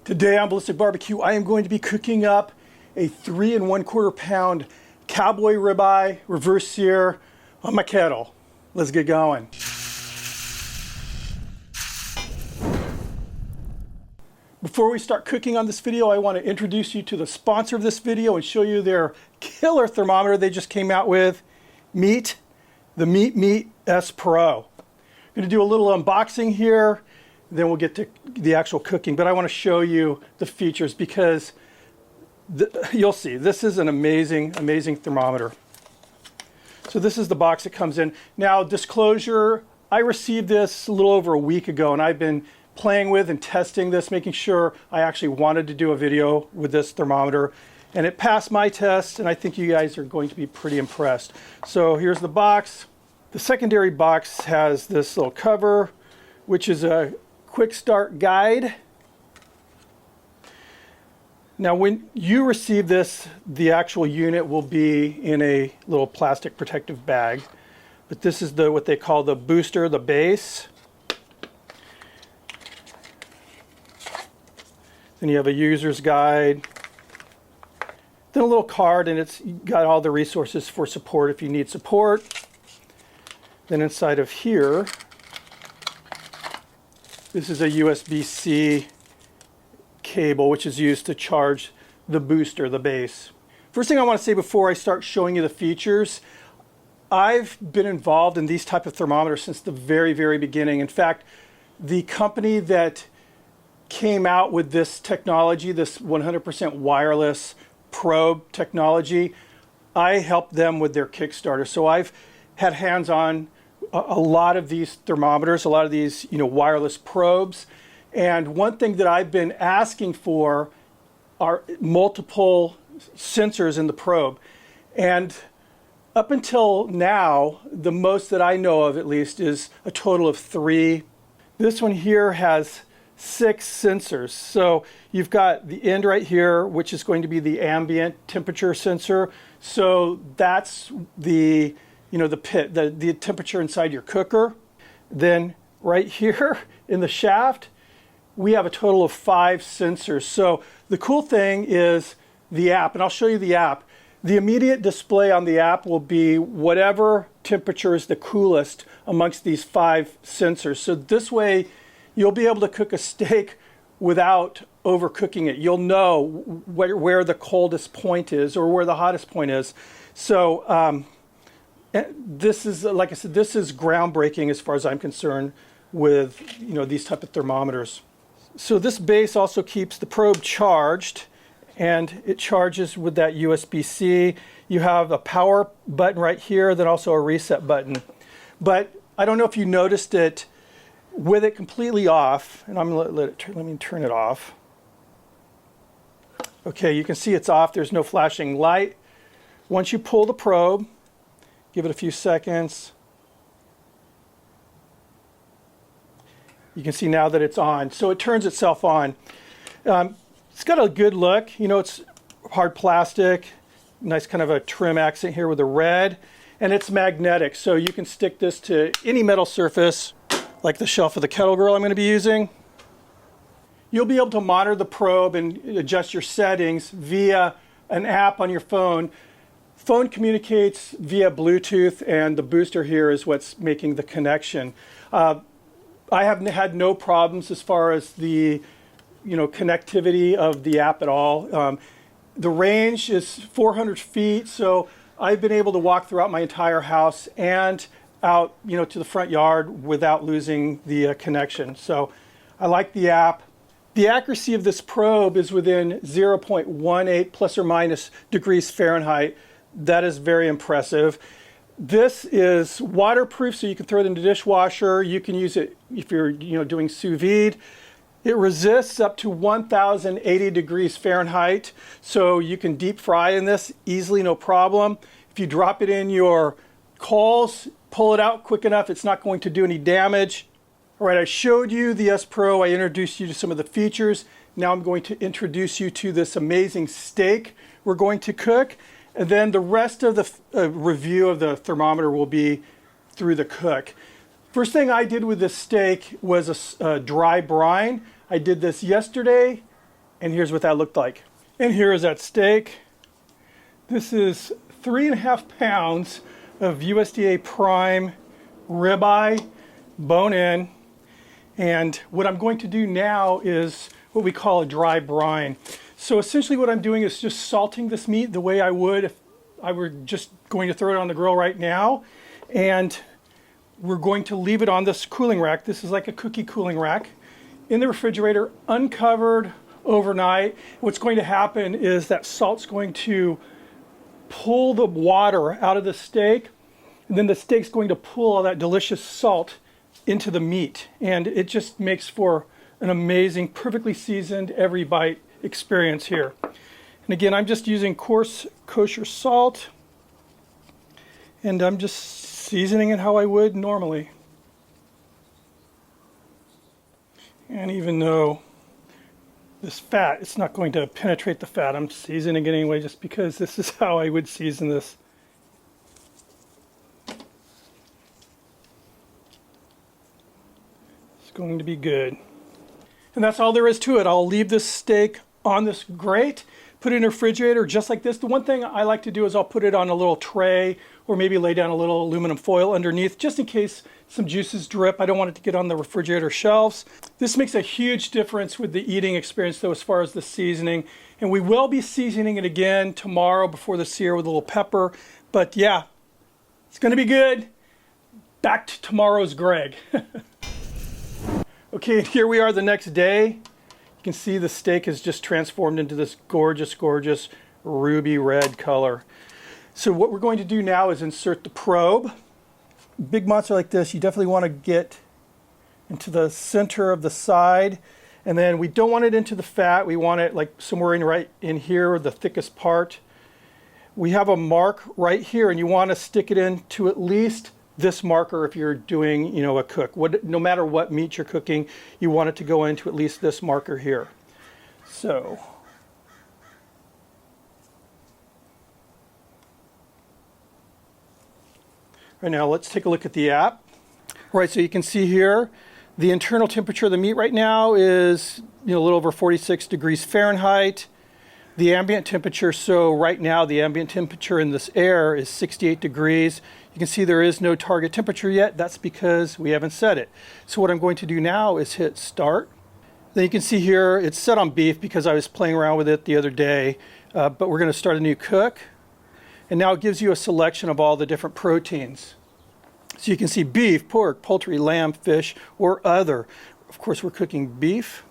Today on Ballistic Barbecue, I am going to be cooking up a 3 1/4 pound cowboy ribeye reverse sear on my kettle. Let's get going. Before we start cooking on this video, I want to introduce you to the sponsor of this video and show you their killer thermometer they just came out with, the MEATMEET S Pro. I'm going to do a little unboxing here, then we'll get to the actual cooking, but I want to show you the features because you'll see, this is an amazing thermometer. So this is the box it comes in. Now, disclosure, I received this a little over a week ago, and I've been playing with and testing this, making sure I actually wanted to do a video with this thermometer, and it passed my test, and I think you guys are going to be pretty impressed. So here's the box. The secondary box has this little cover, which is a quick start guide. Now when you receive this, the actual unit will be in a little plastic protective bag, but this is what they call the booster, the base. Then you have a user's guide, then a little card, and it's got all the resources for support if you need support. Then inside of here, this is a USB-C cable, which is used to charge the booster, the base. First thing I want to say before I start showing you the features, I've been involved in these type of thermometers since the very beginning. In fact, the company that came out with this technology, this 100% wireless probe technology, I helped them with their Kickstarter. So I've had hands on a lot of these thermometers, a lot of these wireless probes. And one thing that I've been asking for are multiple sensors in the probe. And up until now, the most that I know of at least is a total of 3. This one here has 6 sensors. So you've got the end right here, which is going to be the ambient temperature sensor. So that's the the temperature inside your cooker. Then right here in the shaft, we have a total of 5 sensors. So the cool thing is the app, and I'll show you the app. The immediate display on the app will be whatever temperature is the coolest amongst these 5 sensors. So this way, you'll be able to cook a steak without overcooking it. You'll know where the coldest point is or where the hottest point is. So this is, like I said, this is groundbreaking as far as I'm concerned with these type of thermometers. So this base also keeps the probe charged, and it charges with that USB-C. You have a power button right here, then also a reset button. But I don't know if you noticed it, with it completely off, and I'm gonna let me turn it off. Okay, you can see it's off. There's no flashing light. Once you pull the probe, give it a few seconds. You can see now that it's on. So it turns itself on. It's got a good look. It's hard plastic, nice kind of a trim accent here with the red, and it's magnetic. So you can stick this to any metal surface, like the shelf of the kettle grill I'm going to be using. You'll be able to monitor the probe and adjust your settings via an app on your phone. Phone communicates via Bluetooth, and the booster here is what's making the connection. I have had no problems as far as the connectivity of the app at all. The range is 400 feet, so I've been able to walk throughout my entire house and out to the front yard without losing the connection. So I like the app. The accuracy of this probe is within 0.18 plus or minus degrees Fahrenheit. That is very impressive. This is waterproof, so you can throw it in the dishwasher. You can use it if you're doing sous vide. It resists up to 1080 degrees Fahrenheit, so you can deep fry in this easily, no problem. If you drop it in your coals, pull it out quick enough, it's not going to do any damage. All right, I showed you the S Pro. I introduced you to some of the features. Now I'm going to introduce you to this amazing steak we're going to cook. And then the rest of the review of the thermometer will be through the cook. First thing I did with this steak was a dry brine. I did this yesterday, And here's what that looked like. And here is that steak. This is 3.5 pounds of USDA prime ribeye, bone in. And what I'm going to do now is what we call a dry brine. So essentially what I'm doing is just salting this meat the way I would if I were just going to throw it on the grill right now. And we're going to leave it on this cooling rack. This is like a cookie cooling rack in the refrigerator, uncovered overnight. What's going to happen is that salt's going to pull the water out of the steak, and then the steak's going to pull all that delicious salt into the meat. And it just makes for an amazing, perfectly seasoned every bite experience here. And again, I'm just using coarse kosher salt, and I'm just seasoning it how I would normally. And even though this fat, it's not going to penetrate the fat, I'm seasoning it anyway just because this is how I would season this. It's going to be good. And that's all there is to it. I'll leave this steak on this grate, put it in a refrigerator just like this. The one thing I like to do is I'll put it on a little tray or maybe lay down a little aluminum foil underneath just in case some juices drip. I don't want it to get on the refrigerator shelves. This makes a huge difference with the eating experience though as far as the seasoning. And we will be seasoning it again tomorrow before the sear with a little pepper. But yeah, it's going to be good. Back to tomorrow's Greg. Okay, and here we are the next day. You can see the steak has just transformed into this gorgeous, gorgeous ruby red color. So what we're going to do now is insert the probe. Big monster like this, you definitely want to get into the center of the side. And then we don't want it into the fat. We want it like somewhere in right in here, the thickest part. We have a mark right here, and you want to stick it into at least this marker if you're doing, you know, a cook. No matter what meat you're cooking, you want it to go into at least this marker here. So right now, let's take a look at the app. All right, so you can see here, the internal temperature of the meat right now is, you know, a little over 46 degrees Fahrenheit. The ambient temperature, so right now the ambient temperature in this air is 68 degrees. You can see there is no target temperature yet. That's because we haven't set it. So what I'm going to do now is hit start. Then you can see here, it's set on beef because I was playing around with it the other day, but we're going to start a new cook. And now it gives you a selection of all the different proteins. So you can see beef, pork, poultry, lamb, fish, or other. Of course, we're cooking beef.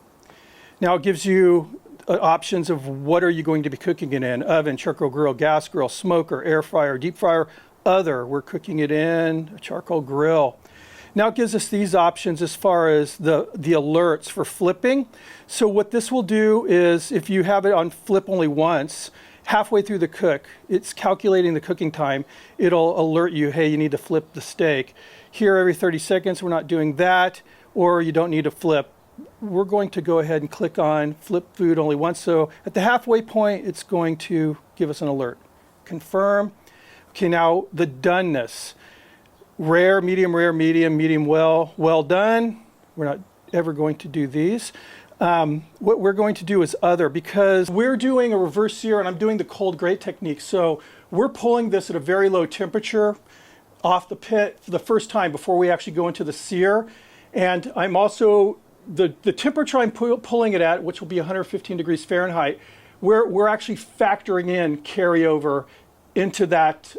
Now it gives you options of what are you going to be cooking it in. Oven, charcoal grill, gas grill, smoker, air fryer, deep fryer, other. We're cooking it in a charcoal grill. Now it gives us these options as far as the alerts for flipping. So what this will do is if you have it on flip only once, halfway through the cook, it's calculating the cooking time. It'll alert you, hey, you need to flip the steak. Here every 30 seconds, we're not doing that, or you don't need to flip. We're going to go ahead and click on flip food only once. So at the halfway point, it's going to give us an alert. Confirm. Okay, now the doneness. Rare, medium, medium well, well done. We're not ever going to do these. What we're going to do is other, because we're doing a reverse sear and I'm doing the cold grate technique. So we're pulling this at a very low temperature off the pit for the first time before we actually go into the sear. And I'm also, the temperature I'm pulling it at, which will be 115 degrees Fahrenheit, we're actually factoring in carryover into that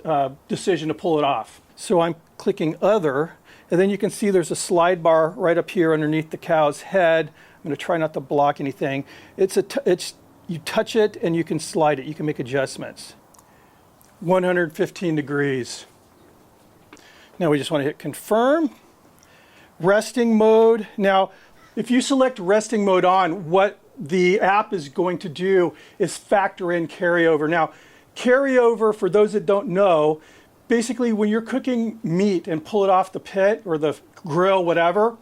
decision to pull it off. So I'm clicking other, and then you can see there's a slide bar right up here underneath the cow's head. I'm going to try not to block anything. You touch it and you can slide it. You can make adjustments. 115 degrees. Now we just want to hit confirm. Resting mode. Now, if you select resting mode on, what the app is going to do is factor in carryover. Now, carryover, for those that don't know, basically when you're cooking meat and pull it off the pit or the grill, whatever,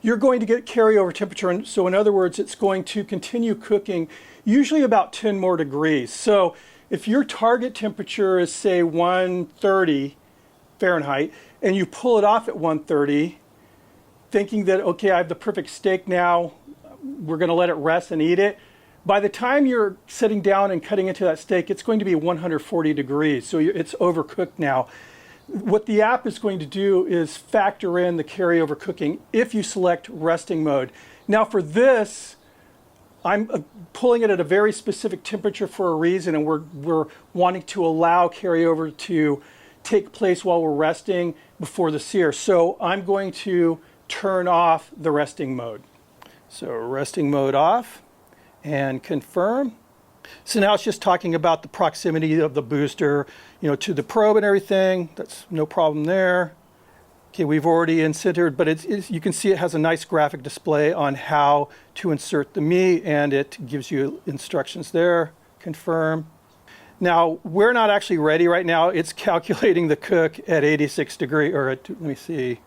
you're going to get carryover temperature. And so in other words, it's going to continue cooking usually about 10 more degrees. So if your target temperature is say 130 Fahrenheit and you pull it off at 130, thinking that, okay, I have the perfect steak now, we're going to let it rest and eat it, By the time you're sitting down and cutting into that steak, it's going to be 140 degrees, so it's overcooked now. What the app is going to do is factor in the carryover cooking if you select resting mode. Now for this, I'm pulling it at a very specific temperature for a reason, and we're wanting to allow carryover to take place while we're resting before the sear. So I'm going to turn off the resting mode. So resting mode off and confirm. So now it's just talking about the proximity of the booster, to the probe and everything. That's no problem there. Okay, we've already inserted, but you can see it has a nice graphic display on how to insert the meat, and it gives you instructions there. Confirm. Now, we're not actually ready right now. It's calculating the cook at 86 degrees, or let me see,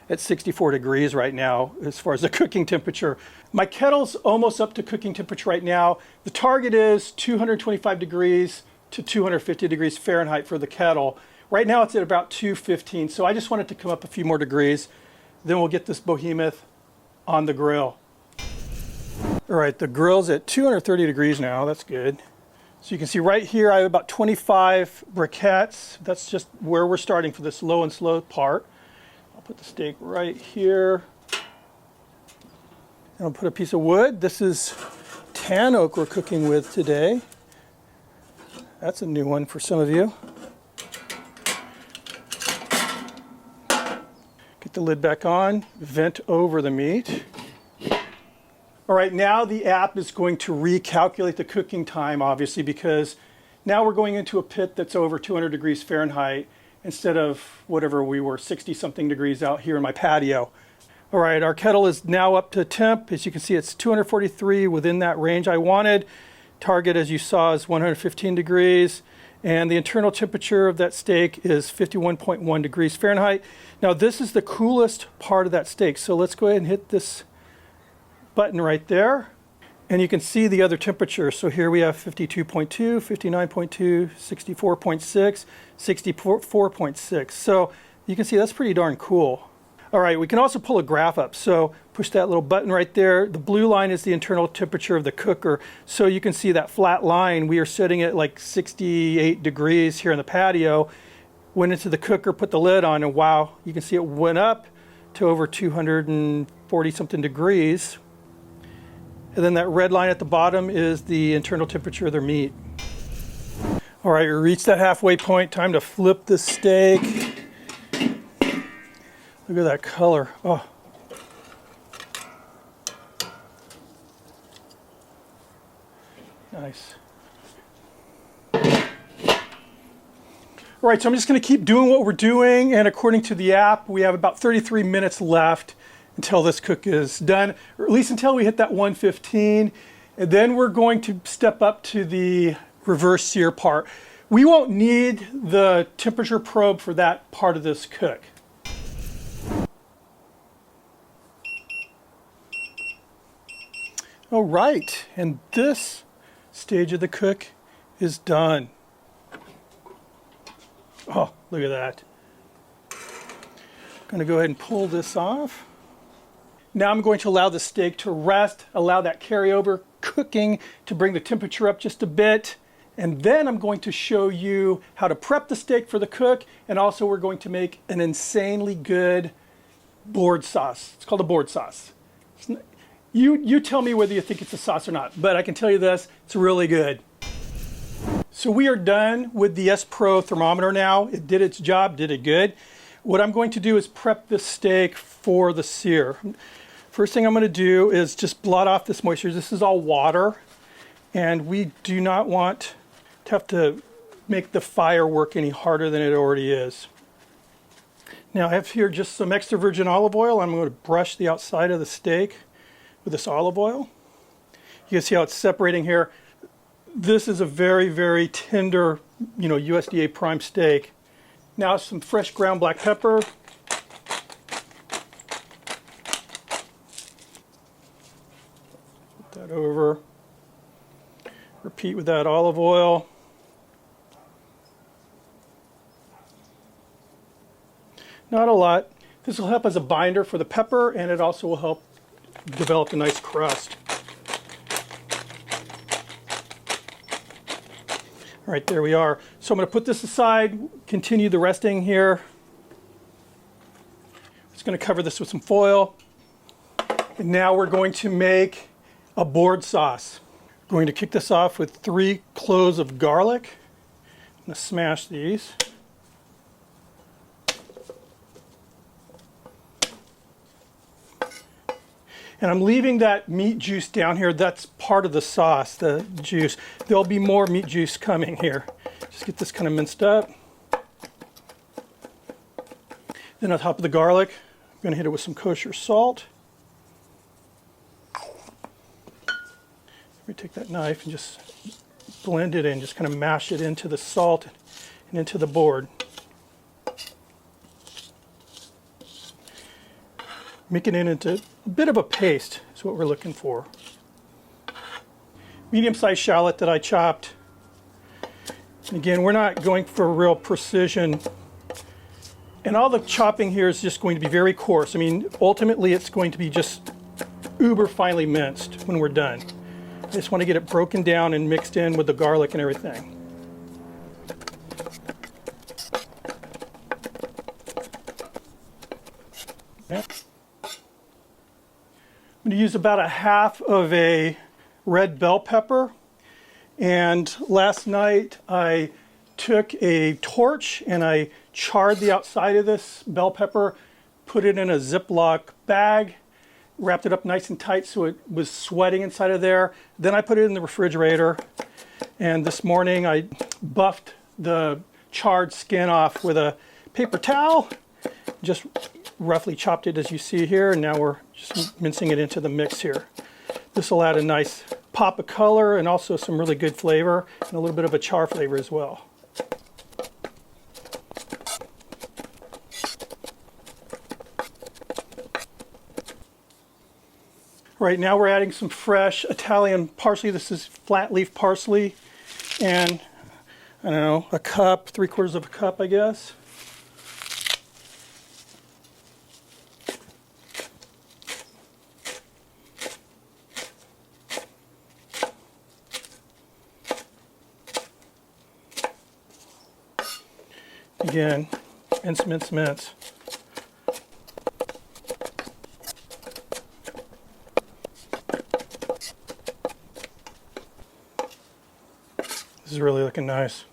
at 64 degrees right now as far as the cooking temperature. My kettle's almost up to cooking temperature right now. The target is 225 degrees to 250 degrees Fahrenheit for the kettle. Right now it's at about 215, so I just want it to come up a few more degrees. Then we'll get this behemoth on the grill. All right, the grill's at 230 degrees now. That's good. So you can see right here I have about 25 briquettes. That's just where we're starting for this low and slow part. I'll put the steak right here. And I'll put a piece of wood. This is tan oak we're cooking with today. That's a new one for some of you. Get the lid back on, vent over the meat. All right, now the app is going to recalculate the cooking time, obviously, because now we're going into a pit that's over 200 degrees Fahrenheit instead of whatever we were, 60-something degrees out here in my patio. All right, our kettle is now up to temp. As you can see, it's 243 within that range I wanted. Target, as you saw, is 115 degrees. And the internal temperature of that steak is 51.1 degrees Fahrenheit. Now, this is the coolest part of that steak. So let's go ahead and hit this button right there. And you can see the other temperature. So here we have 52.2, 59.2, 64.6, 64.6. So you can see that's pretty darn cool. All right, we can also pull a graph up. So push that little button right there. The blue line is the internal temperature of the cooker. So you can see that flat line. We are setting it like 68 degrees here in the patio. Went into the cooker, put the lid on, and wow, you can see it went up to over 240 something degrees. And then that red line at the bottom is the internal temperature of their meat. All right, we reached that halfway point. Time to flip the steak. Look at that color. Oh. Nice. All right, so I'm just going to keep doing what we're doing, and according to the app, we have about 33 minutes left until this cook is done, or at least until we hit that 115. And then we're going to step up to the reverse sear part. We won't need the temperature probe for that part of this cook. All right, and this stage of the cook is done. Oh, look at that. I'm going to go ahead and pull this off. Now I'm going to allow the steak to rest, allow that carryover cooking to bring the temperature up just a bit. And then I'm going to show you how to prep the steak for the cook. And also we're going to make an insanely good board sauce. It's called a board sauce. You tell me whether you think it's a sauce or not, but I can tell you this, it's really good. So we are done with the S Pro thermometer now. It did its job, did it good. What I'm going to do is prep the steak for the sear. First thing I'm going to do is just blot off this moisture. This is all water, and we do not want to have to make the fire work any harder than it already is. Now I have here just some extra virgin olive oil. I'm going to brush the outside of the steak with this olive oil. You can see how it's separating here. This is a very, very tender, USDA prime steak. Now some fresh ground black pepper. Put that over. Repeat with that olive oil. Not a lot. This will help as a binder for the pepper, and it also will help develop a nice crust. All right, there we are. So I'm going to put this aside, continue the resting here. Just going to cover this with some foil. And now we're going to make a board sauce. I'm going to kick this off with 3 cloves of garlic. I'm going to smash these. And I'm leaving that meat juice down here. That's part of the sauce, the juice. There'll be more meat juice coming here. Just get this kind of minced up. Then on top of the garlic, I'm going to hit it with some kosher salt. Let me take that knife and just blend it in, just kind of mash it into the salt and into the board. Making it into a bit of a paste is what we're looking for. Medium-sized shallot that I chopped. And again, we're not going for real precision. And all the chopping here is just going to be very coarse. I mean, ultimately it's going to be just uber finely minced when we're done. I just want to get it broken down and mixed in with the garlic and everything. Okay. I'm going to use about 1/2 of a red bell pepper. And last night I took a torch and I charred the outside of this bell pepper, put it in a Ziploc bag, wrapped it up nice and tight so it was sweating inside of there. Then I put it in the refrigerator. And this morning I buffed the charred skin off with a paper towel, just roughly chopped it as you see here, and now we're just mincing it into the mix here. This will add a nice pop of color and also some really good flavor and a little bit of a char flavor as well. Right now we're adding some fresh Italian parsley. This is flat leaf parsley, and I don't know, a cup, 3/4 of a cup, I guess. Again, mince, mince, mince. This is really looking nice.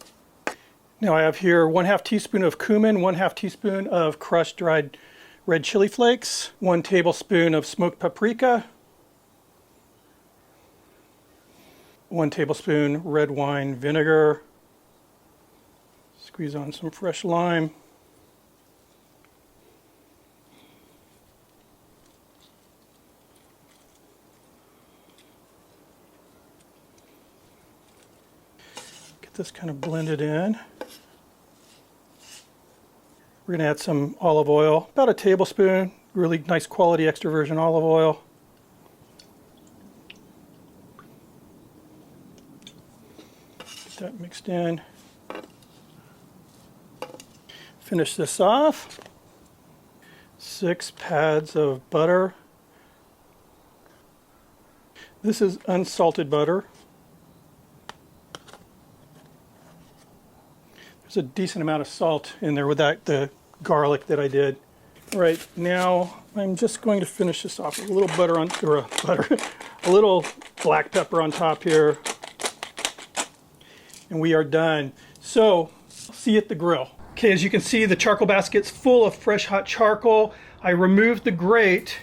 Now I have here 1/2 teaspoon of cumin, 1/2 teaspoon of crushed dried red chili flakes, 1 tablespoon of smoked paprika, 1 tablespoon red wine vinegar. Squeeze on some fresh lime. Get this kind of blended in. We're going to add some olive oil, about a tablespoon, really nice quality extra virgin olive oil. Get that mixed in. Finish this off. 6 pads of butter. This is unsalted butter. There's a decent amount of salt in there with the garlic that I did. Right now, I'm just going to finish this off with a little butter on, or a little black pepper on top here, and we are done. So, see you at the grill. Okay, as you can see, the charcoal basket's full of fresh hot charcoal. I removed the grate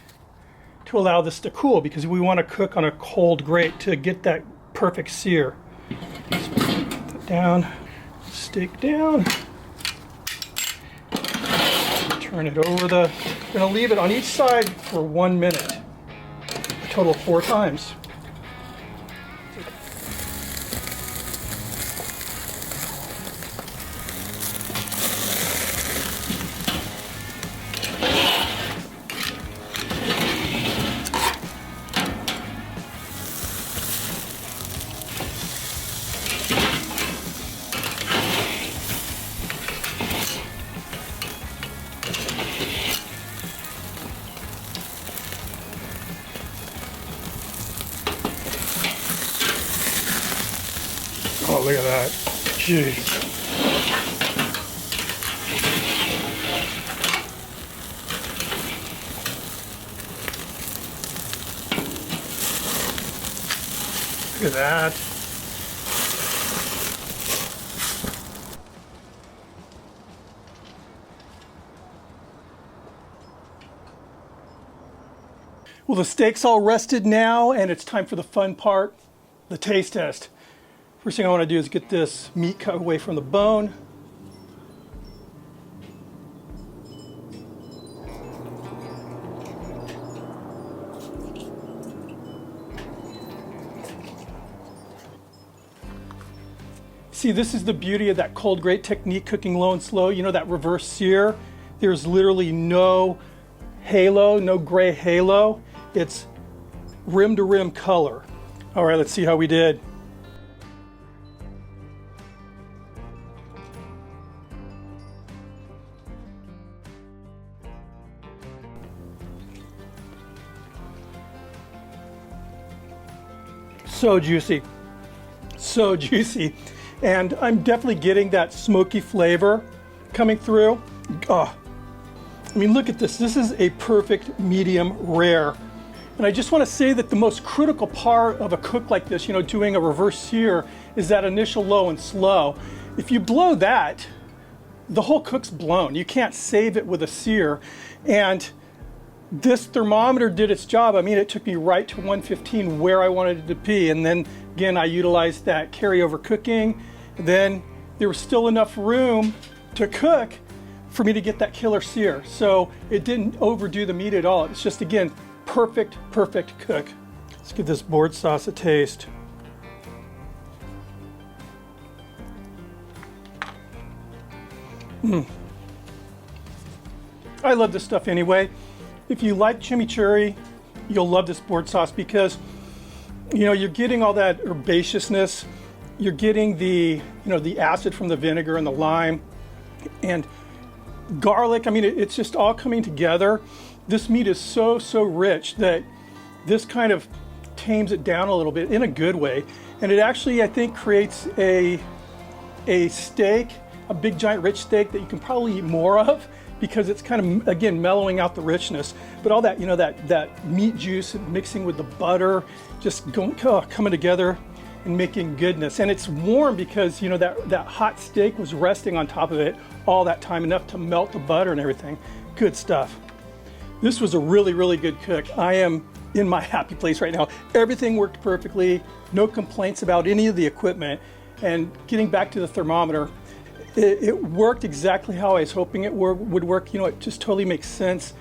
to allow this to cool because we want to cook on a cold grate to get that perfect sear. So put that down, steak down, turn it over I'm going to leave it on each side for 1 minute, a total of 4 times. Oh, look at that. Jeez. Look at that. Well, the steak's all rested now, and it's time for the fun part, the taste test. First thing I want to do is get this meat cut away from the bone. See, this is the beauty of that cold grate technique, cooking low and slow. You know, that reverse sear? There's literally no halo, no gray halo. It's rim to rim color. All right, let's see how we did. So juicy, so juicy. And I'm definitely getting that smoky flavor coming through. Oh, I mean, look at this. This is a perfect medium rare. And I just want to say that the most critical part of a cook like this, you know, doing a reverse sear, is that initial low and slow. If you blow that, the whole cook's blown. You can't save it with a sear. And this thermometer did its job. I mean, it took me right to 115 where I wanted it to be. And then again, I utilized that carryover cooking. Then there was still enough room to cook for me to get that killer sear. So it didn't overdo the meat at all. It's just, again, perfect cook. Let's give this board sauce a taste. I love this stuff anyway. If you like chimichurri, you'll love this board sauce because, you know, you're getting all that herbaceousness. You're getting the, you know, the acid from the vinegar and the lime and garlic. I mean, it's just all coming together. This meat is so rich that this kind of tames it down a little bit in a good way. And it actually, I think, creates a steak, a big giant rich steak that you can probably eat more of because it's kind of, again, mellowing out the richness. But all that, you know, that meat juice mixing with the butter, just coming together and making goodness. And it's warm because, you know, that hot steak was resting on top of it all that time, enough to melt the butter and everything. Good stuff. This was a really good cook. I am in my happy place right now. Everything worked perfectly. No complaints about any of the equipment. And getting back to the thermometer, it worked exactly how I was hoping it would work. You know, it just totally makes sense.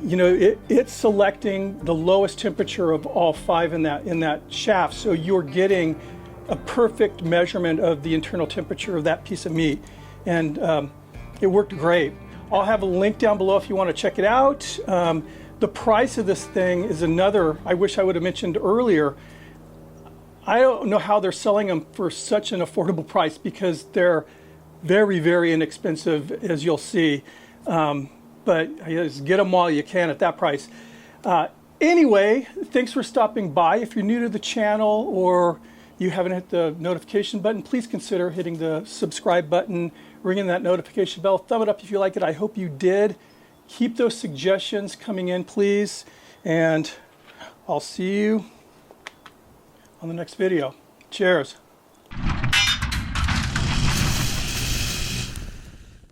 You know, it's selecting the lowest temperature of all 5 in that shaft. So you're getting a perfect measurement of the internal temperature of that piece of meat. And it worked great. I'll have a link down below if you want to check it out. The price of this thing is another, I wish I would have mentioned earlier. I don't know how they're selling them for such an affordable price because they're very inexpensive, as you'll see. But just get them while you can at that price. Anyway, thanks for stopping by. If you're new to the channel or you haven't hit the notification button, please consider hitting the subscribe button, ringing that notification bell, thumb it up if you like it. I hope you did. Keep those suggestions coming in, please. And I'll see you on the next video. Cheers.